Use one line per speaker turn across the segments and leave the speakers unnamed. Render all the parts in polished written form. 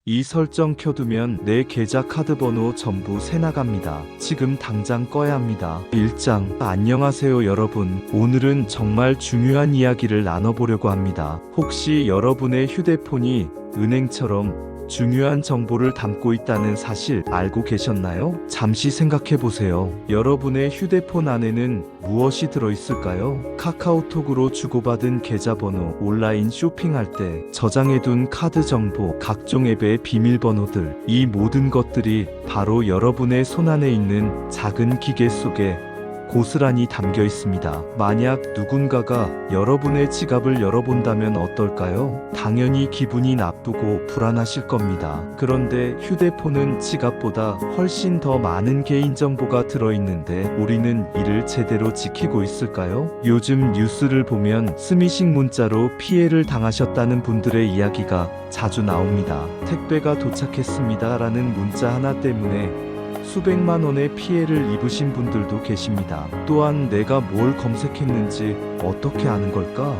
이 설정 켜두면 내 계좌 카드 번호 전부 새나갑니다. 지금 당장 꺼야 합니다. 1장. 안녕하세요 여러분. 오늘은 정말 중요한 이야기를 나눠보려고 합니다. 혹시 여러분의 휴대폰이 은행처럼 중요한 정보를 담고 있다는 사실 알고 계셨나요? 잠시 생각해 보세요. 여러분의 휴대폰 안에는 무엇이 들어있을까요? 카카오톡으로 주고받은 계좌번호, 온라인 쇼핑할 때 저장해둔 카드 정보, 각종 앱의 비밀번호들, 이 모든 것들이 바로 여러분의 손안에 있는 작은 기계 속에 고스란히 담겨 있습니다. 만약 누군가가 여러분의 지갑을 열어본다면 어떨까요? 당연히 기분이 나쁘고 불안하실 겁니다. 그런데 휴대폰은 지갑보다 훨씬 더 많은 개인정보가 들어있는데 우리는 이를 제대로 지키고 있을까요? 요즘 뉴스를 보면 스미싱 문자로 피해를 당하셨다는 분들의 이야기가 자주 나옵니다. 택배가 도착했습니다 라는 문자 하나 때문에 수백만 원의 피해를 입으신 분들도 계십니다. 또한 내가 뭘 검색했는지 어떻게 아는 걸까?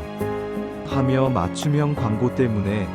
하며 맞춤형 광고 때문에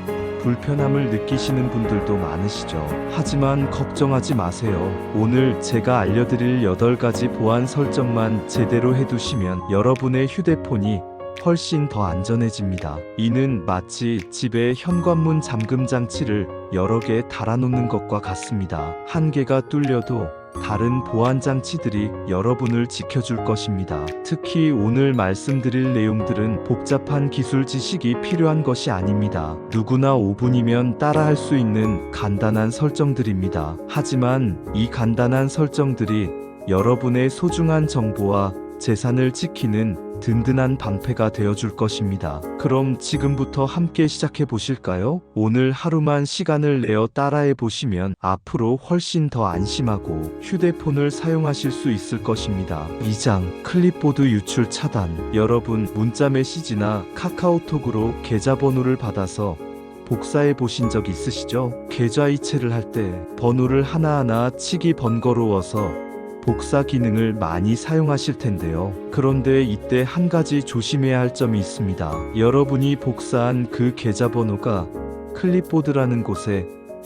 불편함을 느끼시는 분들도 많으시죠. 하지만 걱정하지 마세요. 오늘 제가 알려드릴 8가지 보안 설정만 제대로 해두시면 여러분의 휴대폰이 훨씬 더 안전해집니다. 이는 마치 집에 현관문 잠금 장치를 여러 개 달아놓는 것과 같습니다. 한 개가 뚫려도 다른 보안 장치들이 여러분을 지켜줄 것입니다. 특히 오늘 말씀드릴 내용들은 복잡한 기술 지식이 필요한 것이 아닙니다. 누구나 5분이면 따라할 수 있는 간단한 설정들입니다. 하지만 이 간단한 설정들이 여러분의 소중한 정보와 재산을 지키는 든든한 방패가 되어줄 것입니다. 그럼 지금부터 함께 시작해 보실까요? 오늘 하루만 시간을 내어 따라해 보시면 앞으로 훨씬 더 안심하고 휴대폰을 사용하실 수 있을 것입니다. 2장. 클립보드 유출 차단. 여러분, 문자 메시지나 카카오톡으로 계좌번호를 받아서 복사해 보신 적 있으시죠? 계좌 이체를 할 때 번호를 하나하나 치기 번거로워서 복사 기능을 많이 사용하실 텐데요. 그런데 이때 한 가지 조심해야 할 점이 있습니다. 여러분이 복사한 그 계좌번호가 클립보드라는 곳에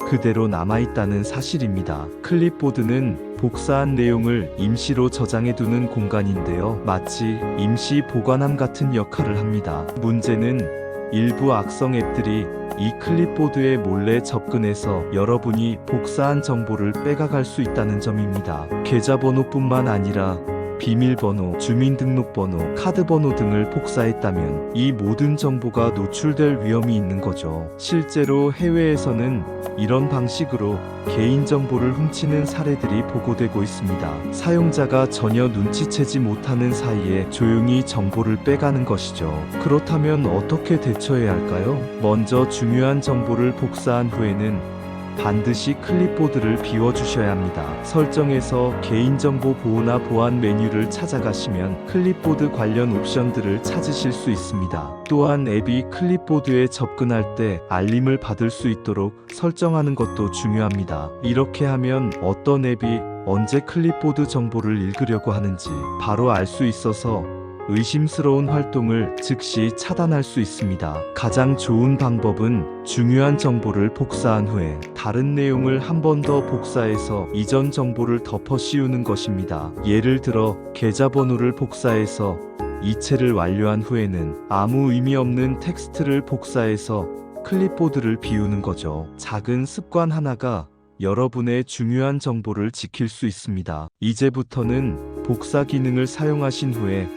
그대로 남아있다는 사실입니다. 클립보드는 복사한 내용을 임시로 저장해두는 공간인데요. 마치 임시 보관함 같은 역할을 합니다. 문제는 일부 악성 앱들이 이 클립보드에 몰래 접근해서 여러분이 복사한 정보를 빼가갈 수 있다는 점입니다. 계좌번호뿐만 아니라 비밀번호, 주민등록번호, 카드번호 등을 복사했다면 이 모든 정보가 노출될 위험이 있는 거죠. 실제로 해외에서는 이런 방식으로 개인정보를 훔치는 사례들이 보고되고 있습니다. 사용자가 전혀 눈치채지 못하는 사이에 조용히 정보를 빼가는 것이죠. 그렇다면 어떻게 대처해야 할까요? 먼저 중요한 정보를 복사한 후에는 반드시 클립보드를 비워주셔야 합니다. 설정에서 개인정보 보호나 보안 메뉴를 찾아가시면 클립보드 관련 옵션들을 찾으실 수 있습니다. 또한 앱이 클립보드에 접근할 때 알림을 받을 수 있도록 설정하는 것도 중요합니다. 이렇게 하면 어떤 앱이 언제 클립보드 정보를 읽으려고 하는지 바로 알 수 있어서 의심스러운 활동을 즉시 차단할 수 있습니다. 가장 좋은 방법은 중요한 정보를 복사한 후에 다른 내용을 한 번 더 복사해서 이전 정보를 덮어 씌우는 것입니다. 예를 들어 계좌번호를 복사해서 이체를 완료한 후에는 아무 의미 없는 텍스트를 복사해서 클립보드를 비우는 거죠. 작은 습관 하나가 여러분의 중요한 정보를 지킬 수 있습니다. 이제부터는 복사 기능을 사용하신 후에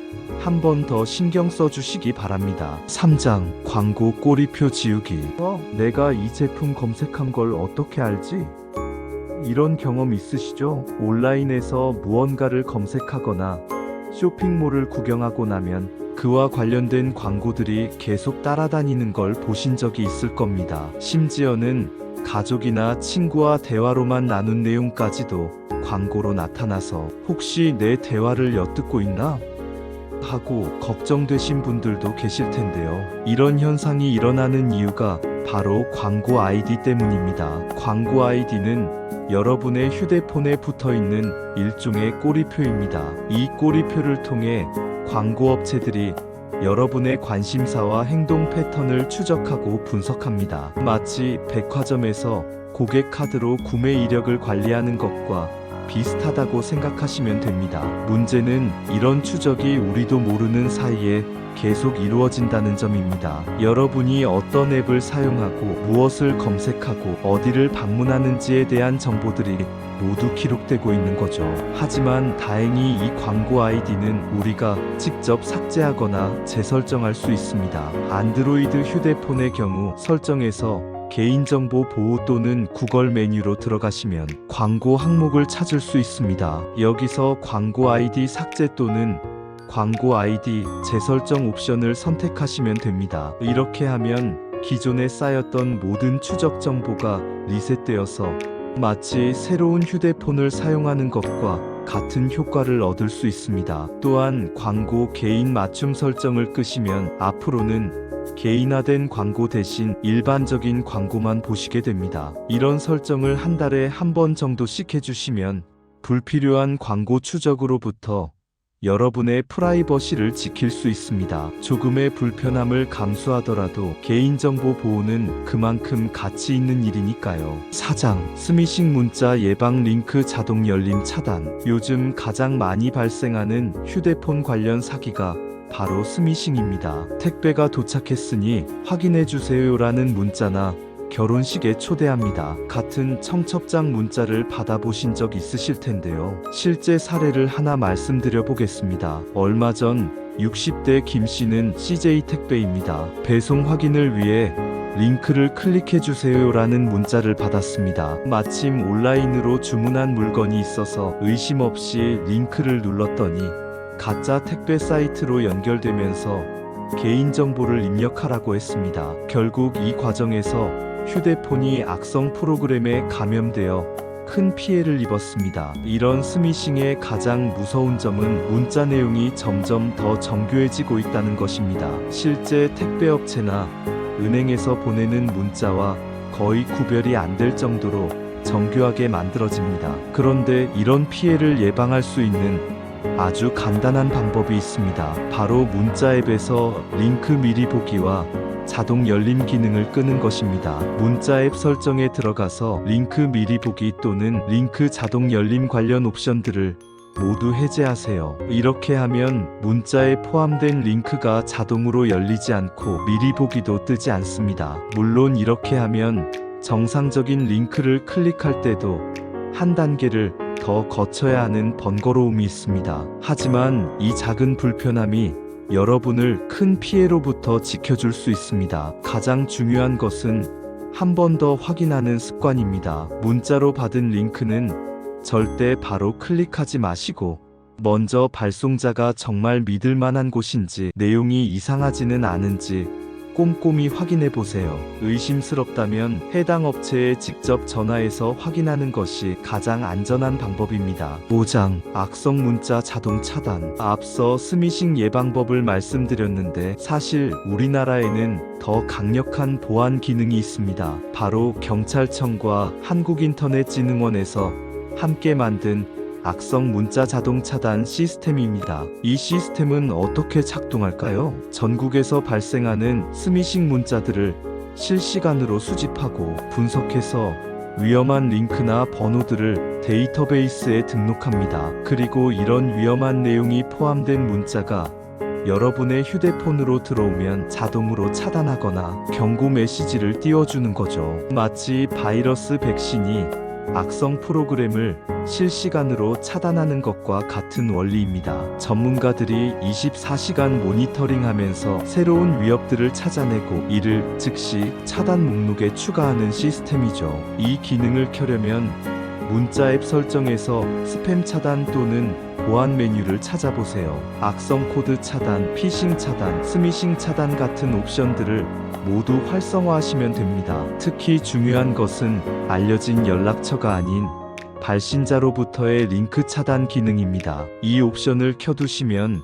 한 번 더 신경 써주시기 바랍니다. 3장. 광고 꼬리표 지우기. 내가 이 제품 검색한 걸 어떻게 알지? 이런 경험 있으시죠? 온라인에서 무언가를 검색하거나 쇼핑몰을 구경하고 나면 그와 관련된 광고들이 계속 따라다니는 걸 보신 적이 있을 겁니다. 심지어는 가족이나 친구와 대화로만 나눈 내용까지도 광고로 나타나서 혹시 내 대화를 엿듣고 있나? 하고 걱정되신 분들도 계실 텐데요. 이런 현상이 일어나는 이유가 바로 광고 아이디 때문입니다. 광고 아이디는 여러분의 휴대폰에 붙어있는 일종의 꼬리표입니다. 이 꼬리표를 통해 광고 업체들이 여러분의 관심사와 행동 패턴을 추적하고 분석합니다. 마치 백화점에서 고객 카드로 구매 이력을 관리하는 것과 비슷하다고 생각하시면 됩니다. 문제는 이런 추적이 우리도 모르는 사이에 계속 이루어진다는 점입니다. 여러분이 어떤 앱을 사용하고 무엇을 검색하고 어디를 방문하는지에 대한 정보들이 모두 기록되고 있는 거죠. 하지만 다행히 이 광고 아이디는 우리가 직접 삭제하거나 재설정할 수 있습니다. 안드로이드 휴대폰의 경우 설정에서 개인정보 보호 또는 구글 메뉴로 들어가시면 광고 항목을 찾을 수 있습니다. 여기서 광고 아이디 삭제 또는 광고 아이디 재설정 옵션을 선택하시면 됩니다. 이렇게 하면 기존에 쌓였던 모든 추적 정보가 리셋되어서 마치 새로운 휴대폰을 사용하는 것과 같은 효과를 얻을 수 있습니다. 또한 광고 개인 맞춤 설정을 끄시면 앞으로는 개인화된 광고 대신 일반적인 광고만 보시게 됩니다. 이런 설정을 한 달에 한 번 정도씩 해주시면 불필요한 광고 추적으로부터 여러분의 프라이버시를 지킬 수 있습니다. 조금의 불편함을 감수하더라도 개인정보 보호는 그만큼 가치 있는 일이니까요. 4장 스미싱 문자 예방 링크 자동 열림 차단. 요즘 가장 많이 발생하는 휴대폰 관련 사기가 바로 스미싱입니다. 택배가 도착했으니 확인해주세요라는 문자나 결혼식에 초대합니다. 같은 청첩장 문자를 받아보신 적 있으실 텐데요. 실제 사례를 하나 말씀드려 보겠습니다. 얼마 전 60대 김씨는 CJ 택배입니다. 배송 확인을 위해 링크를 클릭해주세요라는 문자를 받았습니다. 마침 온라인으로 주문한 물건이 있어서 의심 없이 링크를 눌렀더니 가짜 택배 사이트로 연결되면서 개인정보를 입력하라고 했습니다. 결국 이 과정에서 휴대폰이 악성 프로그램에 감염되어 큰 피해를 입었습니다. 이런 스미싱의 가장 무서운 점은 문자 내용이 점점 더 정교해지고 있다는 것입니다. 실제 택배업체나 은행에서 보내는 문자와 거의 구별이 안 될 정도로 정교하게 만들어집니다. 그런데 이런 피해를 예방할 수 있는 아주 간단한 방법이 있습니다. 바로 문자 앱에서 링크 미리 보기와 자동 열림 기능을 끄는 것입니다. 문자 앱 설정에 들어가서 링크 미리 보기 또는 링크 자동 열림 관련 옵션들을 모두 해제하세요. 이렇게 하면 문자에 포함된 링크가 자동으로 열리지 않고 미리 보기도 뜨지 않습니다. 물론 이렇게 하면 정상적인 링크를 클릭할 때도 한 단계를 더 거쳐야 하는 번거로움이 있습니다. 하지만 이 작은 불편함이 여러분을 큰 피해로부터 지켜줄 수 있습니다. 가장 중요한 것은 한 번 더 확인하는 습관입니다. 문자로 받은 링크는 절대 바로 클릭하지 마시고 먼저 발송자가 정말 믿을 만한 곳인지 내용이 이상하지는 않은지 꼼꼼히 확인해 보세요. 의심스럽다면 해당 업체에 직접 전화해서 확인하는 것이 가장 안전한 방법입니다. 5장 악성 문자 자동 차단. 앞서 스미싱 예방법을 말씀드렸는데 사실 우리나라에는 더 강력한 보안 기능이 있습니다. 바로 경찰청과 한국인터넷진흥원에서 함께 만든 악성 문자 자동 차단 시스템입니다. 이 시스템은 어떻게 작동할까요? 전국에서 발생하는 스미싱 문자들을 실시간으로 수집하고 분석해서 위험한 링크나 번호들을 데이터베이스에 등록합니다. 그리고 이런 위험한 내용이 포함된 문자가 여러분의 휴대폰으로 들어오면 자동으로 차단하거나 경고 메시지를 띄워주는 거죠. 마치 바이러스 백신이 악성 프로그램을 실시간으로 차단하는 것과 같은 원리입니다. 전문가들이 24시간 모니터링하면서 새로운 위협들을 찾아내고 이를 즉시 차단 목록에 추가하는 시스템이죠. 이 기능을 켜려면 문자 앱 설정에서 스팸 차단 또는 보안 메뉴를 찾아보세요. 악성 코드 차단, 피싱 차단, 스미싱 차단 같은 옵션들을 모두 활성화하시면 됩니다. 특히 중요한 것은 알려진 연락처가 아닌 발신자로부터의 링크 차단 기능입니다. 이 옵션을 켜두시면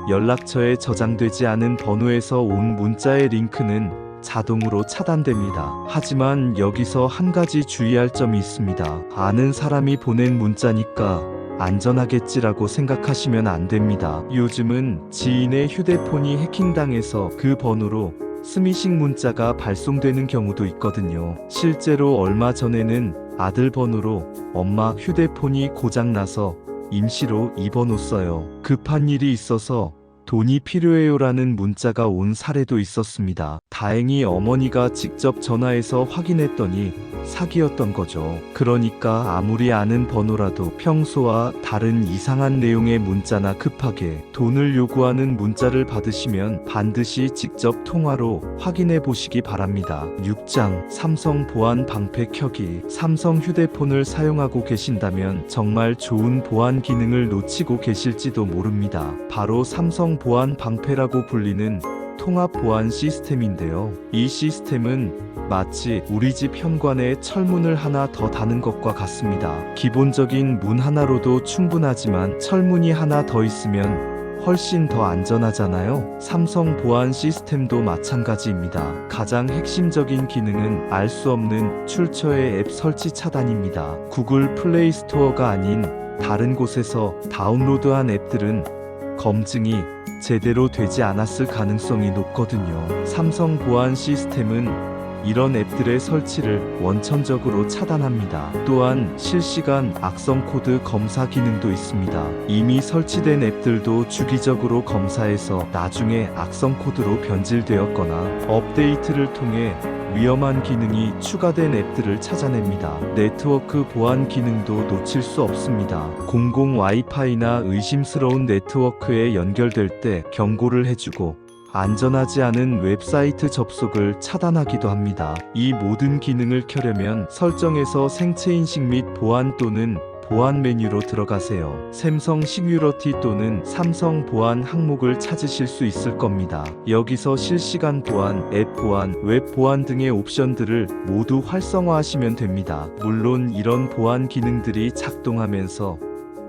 연락처에 저장되지 않은 번호에서 온 문자의 링크는 자동으로 차단됩니다. 하지만 여기서 한 가지 주의할 점이 있습니다. 아는 사람이 보낸 문자니까 안전하겠지라고 생각하시면 안 됩니다. 요즘은 지인의 휴대폰이 해킹당해서 그 번호로 스미싱 문자가 발송되는 경우도 있거든요. 실제로 얼마 전에는 아들 번호로 엄마 휴대폰이 고장나서 임시로 이 번호 써요. 급한 일이 있어서 돈이 필요해요라는 문자가 온 사례도 있었습니다. 다행히 어머니가 직접 전화해서 확인했더니 사기였던 거죠. 그러니까 아무리 아는 번호라도 평소와 다른 이상한 내용의 문자나 급하게 돈을 요구하는 문자를 받으시면 반드시 직접 통화로 확인해 보시기 바랍니다. 6장 삼성 보안 방패 켜기. 삼성 휴대폰을 사용하고 계신다면 정말 좋은 보안 기능을 놓치고 계실지도 모릅니다. 바로 삼성 보안 방패라고 불리는 통합 보안 시스템인데요. 이 시스템은 마치 우리 집 현관에 철문을 하나 더 다는 것과 같습니다. 기본적인 문 하나로도 충분하지만 철문이 하나 더 있으면 훨씬 더 안전하잖아요. 삼성 보안 시스템도 마찬가지입니다. 가장 핵심적인 기능은 알 수 없는 출처의 앱 설치 차단입니다. 구글 플레이 스토어가 아닌 다른 곳에서 다운로드한 앱들은 검증이 제대로 되지 않았을 가능성이 높거든요. 삼성 보안 시스템은 이런 앱들의 설치를 원천적으로 차단합니다. 또한 실시간 악성 코드 검사 기능도 있습니다. 이미 설치된 앱들도 주기적으로 검사해서 나중에 악성 코드로 변질되었거나 업데이트를 통해 위험한 기능이 추가된 앱들을 찾아냅니다. 네트워크 보안 기능도 놓칠 수 없습니다. 공공 와이파이나 의심스러운 네트워크에 연결될 때 경고를 해주고 안전하지 않은 웹사이트 접속을 차단하기도 합니다. 이 모든 기능을 켜려면 설정에서 생체인식 및 보안 또는 보안 메뉴로 들어가세요. 샘성 시큐리티 또는 삼성 보안 항목을 찾으실 수 있을 겁니다. 여기서 실시간 보안, 앱 보안, 웹 보안 등의 옵션들을 모두 활성화하시면 됩니다. 물론 이런 보안 기능들이 작동하면서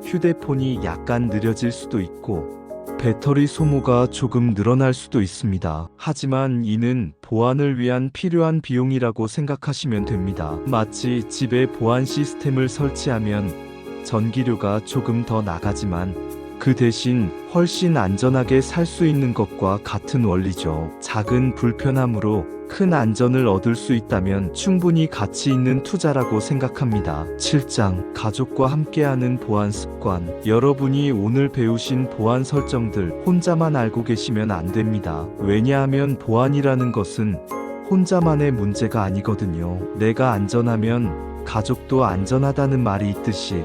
휴대폰이 약간 느려질 수도 있고 배터리 소모가 조금 늘어날 수도 있습니다. 하지만 이는 보안을 위한 필요한 비용이라고 생각하시면 됩니다. 마치 집에 보안 시스템을 설치하면 전기료가 조금 더 나가지만 그 대신 훨씬 안전하게 살 수 있는 것과 같은 원리죠. 작은 불편함으로 큰 안전을 얻을 수 있다면 충분히 가치 있는 투자라고 생각합니다. 7장 가족과 함께하는 보안 습관. 여러분이 오늘 배우신 보안 설정들 혼자만 알고 계시면 안 됩니다. 왜냐하면 보안이라는 것은 혼자만의 문제가 아니거든요. 내가 안전하면 가족도 안전하다는 말이 있듯이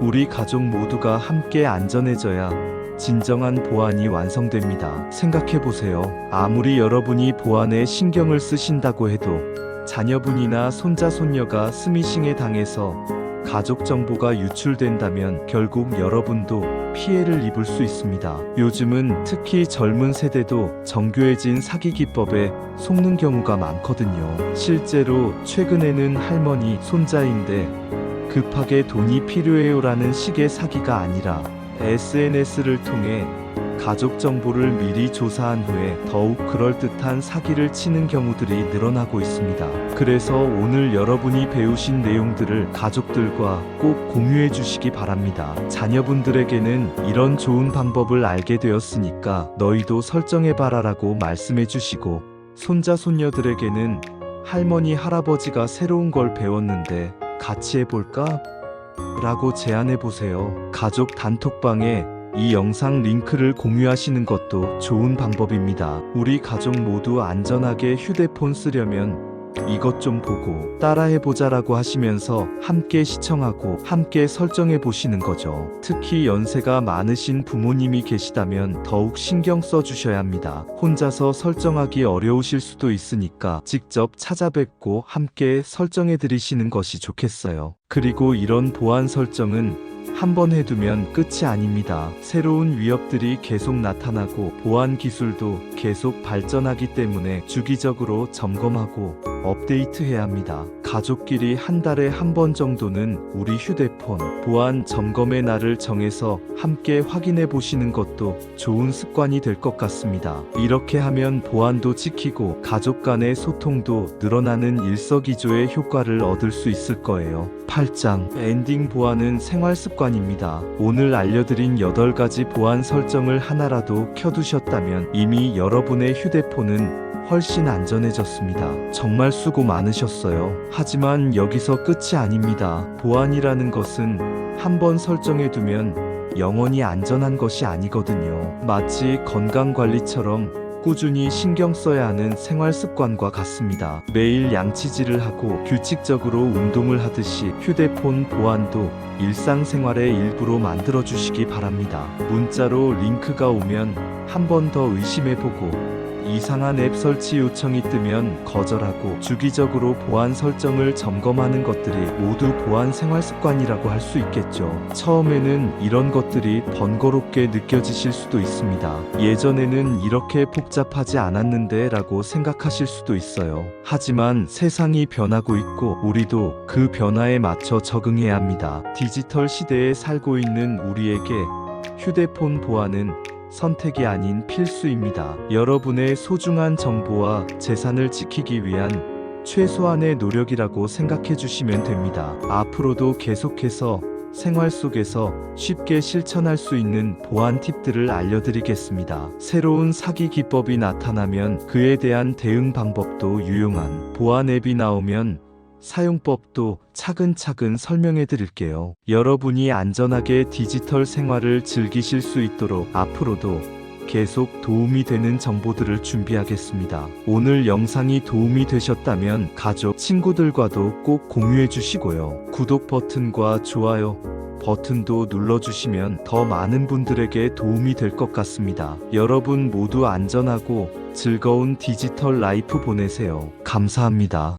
우리 가족 모두가 함께 안전해져야 진정한 보안이 완성됩니다. 생각해보세요. 아무리 여러분이 보안에 신경을 쓰신다고 해도 자녀분이나 손자 손녀가 스미싱에 당해서 가족 정보가 유출된다면 결국 여러분도 피해를 입을 수 있습니다. 요즘은 특히 젊은 세대도 정교해진 사기 기법에 속는 경우가 많거든요. 실제로 최근에는 할머니, 손자인데 급하게 돈이 필요해요라는 식의 사기가 아니라 SNS를 통해 가족 정보를 미리 조사한 후에 더욱 그럴듯한 사기를 치는 경우들이 늘어나고 있습니다. 그래서 오늘 여러분이 배우신 내용들을 가족들과 꼭 공유해 주시기 바랍니다. 자녀분들에게는 이런 좋은 방법을 알게 되었으니까 너희도 설정해봐라라고 말씀해 주시고 손자 손녀들에게는 할머니 할아버지가 새로운 걸 배웠는데 같이 해볼까? 라고 제안해보세요. 가족 단톡방에 이 영상 링크를 공유하시는 것도 좋은 방법입니다. 우리 가족 모두 안전하게 휴대폰 쓰려면 이것 좀 보고 따라해보자라고 하시면서 함께 시청하고 함께 설정해 보시는 거죠. 특히 연세가 많으신 부모님이 계시다면 더욱 신경 써주셔야 합니다. 혼자서 설정하기 어려우실 수도 있으니까 직접 찾아뵙고 함께 설정해 드리시는 것이 좋겠어요. 그리고 이런 보안 설정은 한번 해두면 끝이 아닙니다. 새로운 위협들이 계속 나타나고 보안 기술도 계속 발전하기 때문에 주기적으로 점검하고 업데이트해야 합니다. 가족끼리 한 달에 한 번 정도는 우리 휴대폰 보안 점검의 날을 정해서 함께 확인해 보시는 것도 좋은 습관이 될 것 같습니다. 이렇게 하면 보안도 지키고 가족 간의 소통도 늘어나는 일석이조의 효과를 얻을 수 있을 거예요. 8장 엔딩 보안은 생활 습관입니다. 오늘 알려드린 8가지 보안 설정을 하나라도 켜두셨다면 이미 여러분의 휴대폰은 훨씬 안전해졌습니다. 정말 수고 많으셨어요. 하지만 여기서 끝이 아닙니다. 보안이라는 것은 한번 설정해두면 영원히 안전한 것이 아니거든요. 마치 건강관리처럼 꾸준히 신경 써야 하는 생활 습관과 같습니다. 매일 양치질을 하고 규칙적으로 운동을 하듯이 휴대폰 보안도 일상생활의 일부로 만들어주시기 바랍니다. 문자로 링크가 오면 한 번 더 의심해보고 이상한 앱 설치 요청이 뜨면 거절하고 주기적으로 보안 설정을 점검하는 것들이 모두 보안 생활 습관이라고 할 수 있겠죠. 처음에는 이런 것들이 번거롭게 느껴지실 수도 있습니다. 예전에는 이렇게 복잡하지 않았는데 라고 생각하실 수도 있어요. 하지만 세상이 변하고 있고 우리도 그 변화에 맞춰 적응해야 합니다. 디지털 시대에 살고 있는 우리에게 휴대폰 보안은 선택이 아닌 필수입니다. 여러분의 소중한 정보와 재산을 지키기 위한 최소한의 노력이라고 생각해 주시면 됩니다. 앞으로도 계속해서 생활 속에서 쉽게 실천할 수 있는 보안 팁들을 알려드리겠습니다. 새로운 사기 기법이 나타나면 그에 대한 대응 방법도 유용한 보안 앱이 나오면 사용법도 차근차근 설명해 드릴게요. 여러분이 안전하게 디지털 생활을 즐기실 수 있도록 앞으로도 계속 도움이 되는 정보들을 준비하겠습니다. 오늘 영상이 도움이 되셨다면 가족, 친구들과도 꼭 공유해 주시고요. 구독 버튼과 좋아요 버튼도 눌러주시면 더 많은 분들에게 도움이 될 것 같습니다. 여러분 모두 안전하고 즐거운 디지털 라이프 보내세요. 감사합니다.